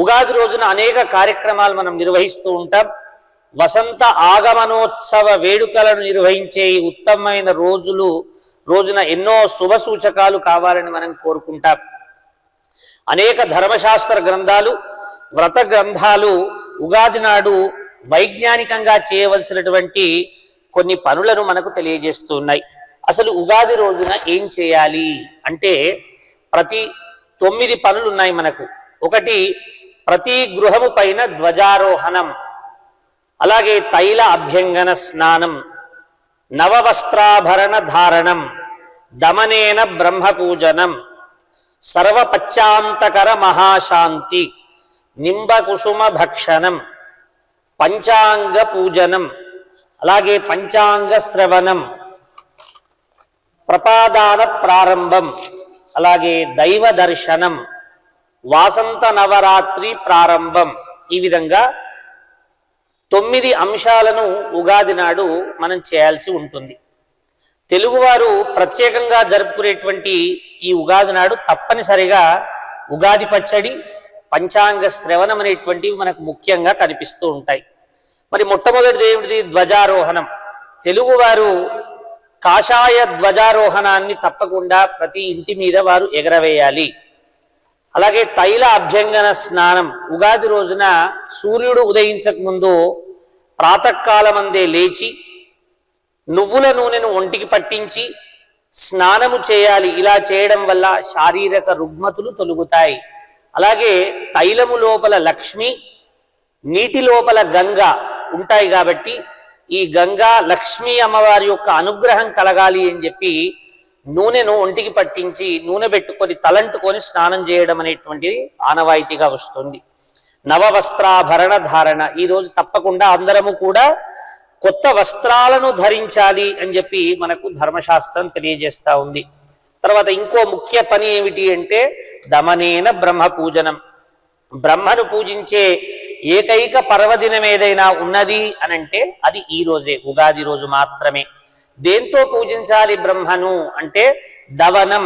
ఉగాది రోజున అనేక కార్యక్రమాలు మనం నిర్వహిస్తూ ఉంటాం. వసంత ఆగమనోత్సవ వేడుకలను నిర్వహించే ఈ ఉత్తమమైన రోజున ఎన్నో శుభ సూచకాలు కావాలని మనం కోరుకుంటాం. అనేక ధర్మశాస్త్ర గ్రంథాలు, వ్రత గ్రంథాలు ఉగాది నాడు వైజ్ఞానికంగా చేయవలసినటువంటి కొన్ని పనులను మనకు తెలియజేస్తూ ఉన్నాయి. అసలు ఉగాది రోజున ఏం చేయాలి అంటే ప్రతి 9 పనులు ఉన్నాయి మనకు. ఒకటి, ప్రతి గృహము పైన ధ్వజారోహణం, అలాగే తైల అభ్యంగన స్నానం, నవవస్త్రాభరణ ధారణం, దమనేన బ్రహ్మపూజనం, సర్వపచ్చాంతకర మహాశాంతి, నింబకుసుమ భక్షణం, పంచాంగ పూజనం, అలాగే పంచాంగ శ్రవణం, ప్రపాదాన ప్రారంభం, అలాగే దైవ దర్శనం, వాసంత నవరాత్రి ప్రారంభం. ఈ విధంగా 9 అంశాలను ఉగాది నాడు మనం చేయాల్సి ఉంటుంది. తెలుగువారు ప్రత్యేకంగా జరుపుకునేటువంటి ఈ ఉగాది నాడు తప్పనిసరిగా ఉగాది పచ్చడి, పంచాంగ శ్రవణం అనేటువంటివి మనకు ముఖ్యంగా కనిపిస్తూ ఉంటాయి. మరి మొట్టమొదటిది ఏమిటిది? ధ్వజారోహణం. తెలుగువారు కాషాయ ధ్వజారోహణాన్ని తప్పకుండా ప్రతి ఇంటి మీద వారు ఎగరవేయాలి. అలాగే తైల అభ్యంగన స్నానం, ఉగాది రోజున సూర్యుడు ఉదయించక ముందు ప్రాతకాలమందే లేచి నువ్వుల నూనెను ఒంటికి పట్టించి స్నానము చేయాలి. ఇలా చేయడం వల్ల శారీరక రుగ్మతులు తొలగుతాయి. అలాగే తైలము లోపల లక్ష్మి, నీటి లోపల గంగ ఉంటాయి కాబట్టి ఈ గంగా లక్ష్మీ అమ్మవారి యొక్క అనుగ్రహం కలగాలి అని చెప్పి నూనెను ఒంటికి పట్టించి నూనె పెట్టుకొని తలంటుకొని స్నానం చేయడం అనేటువంటిది ఆనవాయితీగా వస్తుంది. నవవస్త్రాభరణ ధారణ, ఈరోజు తప్పకుండా అందరము కూడా కొత్త వస్త్రాలను ధరించాలి అని చెప్పి మనకు ధర్మశాస్త్రం తెలియజేస్తూ ఉంది. తర్వాత ఇంకో ముఖ్య పని ఏమిటి అంటే దమనేన బ్రహ్మ పూజనం. బ్రహ్మను పూజించే ఏకైక పర్వదినం ఏదైనా ఉన్నది అనంటే అది ఈ రోజే, ఉగాది రోజు మాత్రమే. దేంతో పూజించాలి బ్రహ్మను అంటే దవనం.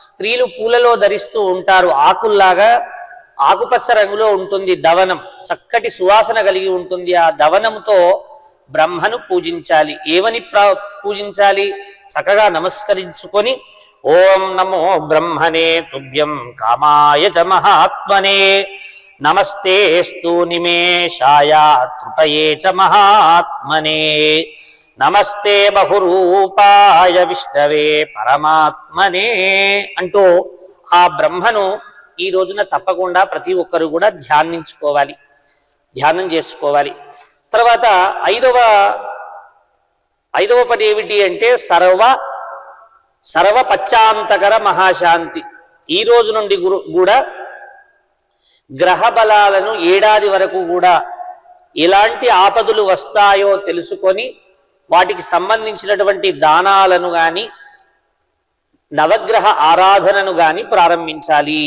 స్త్రీలు పూలలో ధరిస్తూ ఉంటారు, ఆకుల్లాగా ఆకుపచ్చ రంగులో ఉంటుంది దవనం, చక్కటి సువాసన కలిగి ఉంటుంది. ఆ దవనంతో బ్రహ్మను పూజించాలి. ఏమని పూజించాలి? చక్కగా నమస్కరించుకొని ఓం నమో బ్రహ్మణే తుభ్యం కామాయ చ మహాత్మనే నమస్తేస్తు నిమేషాయ త్రుటయే చ మహాత్మనే నమస్తే బహురూపాయ విష్ణవే పరమాత్మనే అంటూ ఆ బ్రహ్మను ఈ రోజున తప్పకుండా ప్రతి ఒక్కరు కూడా ధ్యానం చేసుకోవాలి. తర్వాత ఐదవ పని ఏమిటి అంటే సర్వపచ్చాంతకర మహాశాంతి. ఈ రోజు నుండి కూడా గ్రహ బలాలను ఏడాది వరకు కూడా ఎలాంటి ఆపదలు వస్తాయో తెలుసుకొని వాటికి సంబంధించినటువంటి దానాలను గాని నవగ్రహ ఆరాధనను గాని ప్రారంభించాలి.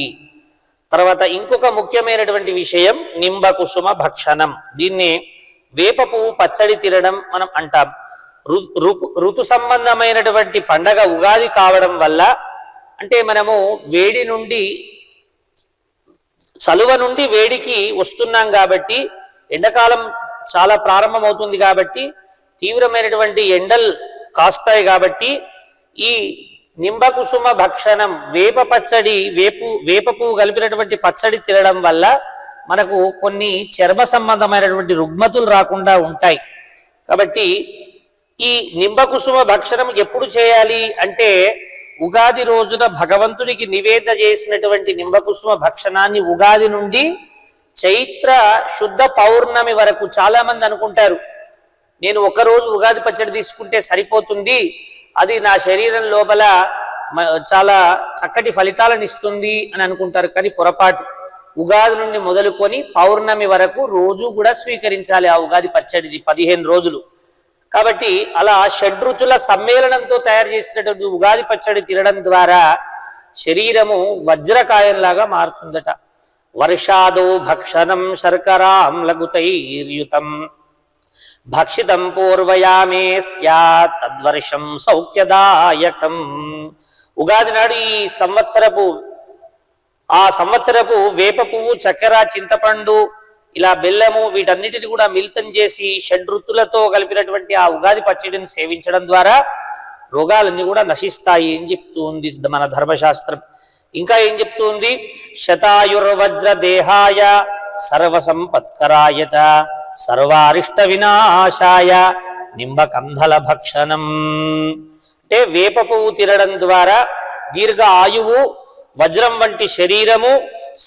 తర్వాత ఇంకొక ముఖ్యమైనటువంటి విషయం నింబకుసుమ భక్షణం. దీన్ని వేప పువ్వు పచ్చడి తినడం మనం అంటాం. ఋతు సంబంధమైనటువంటి పండగ ఉగాది కావడం వల్ల, అంటే మనము వేడి నుండి చలువ నుండి వేడికి వస్తున్నాం కాబట్టి, ఎండాకాలం చాలా ప్రారంభమవుతుంది కాబట్టి తీవ్రమైనటువంటి ఎండలు కాస్తాయి కాబట్టి ఈ నింబకుసుమ భక్షణం, వేప పువ్వు కలిపినటువంటి పచ్చడి తినడం వల్ల మనకు కొన్ని చర్మ సంబంధమైనటువంటి రుగ్మతులు రాకుండా ఉంటాయి. కాబట్టి ఈ నింబకుసుమ భక్షణం ఎప్పుడు చేయాలి అంటే ఉగాది రోజున భగవంతునికి నివేదన చేసినటువంటి నింబకుసుమ భక్షణాన్ని ఉగాది నుండి చైత్ర శుద్ధ పౌర్ణమి వరకు. చాలా మంది అనుకుంటారు నేను ఒకరోజు ఉగాది పచ్చడి తీసుకుంటే సరిపోతుంది, అది నా శరీరం లోపల చాలా చక్కటి ఫలితాలను ఇస్తుంది అని అనుకుంటారు. కానీ పొరపాటు. ఉగాది నుండి మొదలుకొని పౌర్ణమి వరకు రోజు కూడా స్వీకరించాలి ఆ ఉగాది పచ్చడిని, 15 రోజులు. కాబట్టి అలా షడ్రుచుల సమ్మేళనంతో తయారు చేసినటువంటి ఉగాది పచ్చడి తినడం ద్వారా శరీరము వజ్రకాయంలాగా మారుతుందట. వర్షాదో భక్షణం శర్కరాం లఘుతైర్యుతం భక్షితం పూర్వయామే స్యాత్ తద్వర్షం సౌఖ్యదాయకం. ఉగాది నాడు ఈ సంవత్సరపు ఆ సంవత్సరపు వేప పువ్వు, చక్కెర, చింతపండు, ఇలా బెల్లము వీటన్నిటిని కూడా మిళితం చేసి షడ్రుతులతో కలిపినటువంటి ఆ ఉగాది పచ్చడిని సేవించడం ద్వారా రోగాలన్నీ కూడా నశిస్తాయి అని చెప్తూ ఉంది మన ధర్మశాస్త్రం. ఇంకా ఏం చెప్తూ ఉంది? శతాయుర్వజ్ర దేహాయ సర్వసంపత్కరాయ చ సర్వారిష్ట వినాశాయ నింబకంధల భక్షణం. అంటే వేప పువ్వు తినడం ద్వారా దీర్ఘ ఆయువు, వజ్రం వంటి శరీరము,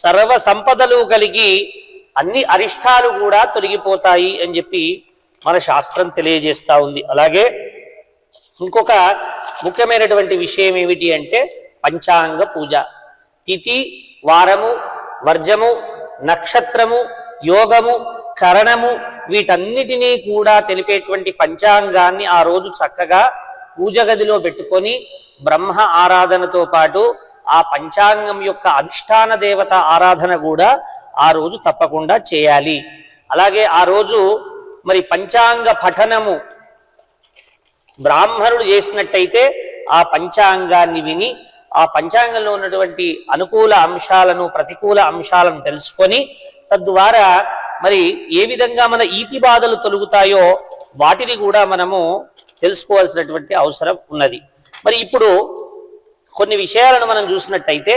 సర్వ సంపదలు కలిగి అన్ని అరిష్టాలు కూడా తొలగిపోతాయి అని చెప్పి మన శాస్త్రం తెలియజేస్తూ ఉంది. అలాగే ఇంకొక ముఖ్యమైనటువంటి విషయం ఏమిటి అంటే పంచాంగ పూజ. తిథి, వారము, వర్జము, నక్షత్రము, యోగము, కరణము వీటన్నిటినీ కూడా తెలిపేటువంటి పంచాంగాన్ని ఆ రోజు చక్కగా పూజ గదిలో పెట్టుకొని బ్రహ్మ ఆరాధనతో పాటు ఆ పంచాంగం యొక్క అధిష్టాన దేవత ఆరాధన కూడా ఆ రోజు తప్పకుండా చేయాలి. అలాగే ఆ రోజు మరి పంచాంగ పఠనము బ్రాహ్మణుడు చేసినట్టయితే ఆ పంచాంగాన్ని విని ఆ పంచాంగంలో ఉన్నటువంటి అనుకూల అంశాలను, ప్రతికూల అంశాలను తెలుసుకొని తద్వారా మరి ఏ విధంగా మన ఈతి బాధలు తొలుగుతాయో వాటిని కూడా మనము తెలుసుకోవాల్సినటువంటి అవసరం ఉన్నది. మరి ఇప్పుడు కొన్ని విషయాలను మనం చూసినట్టయితే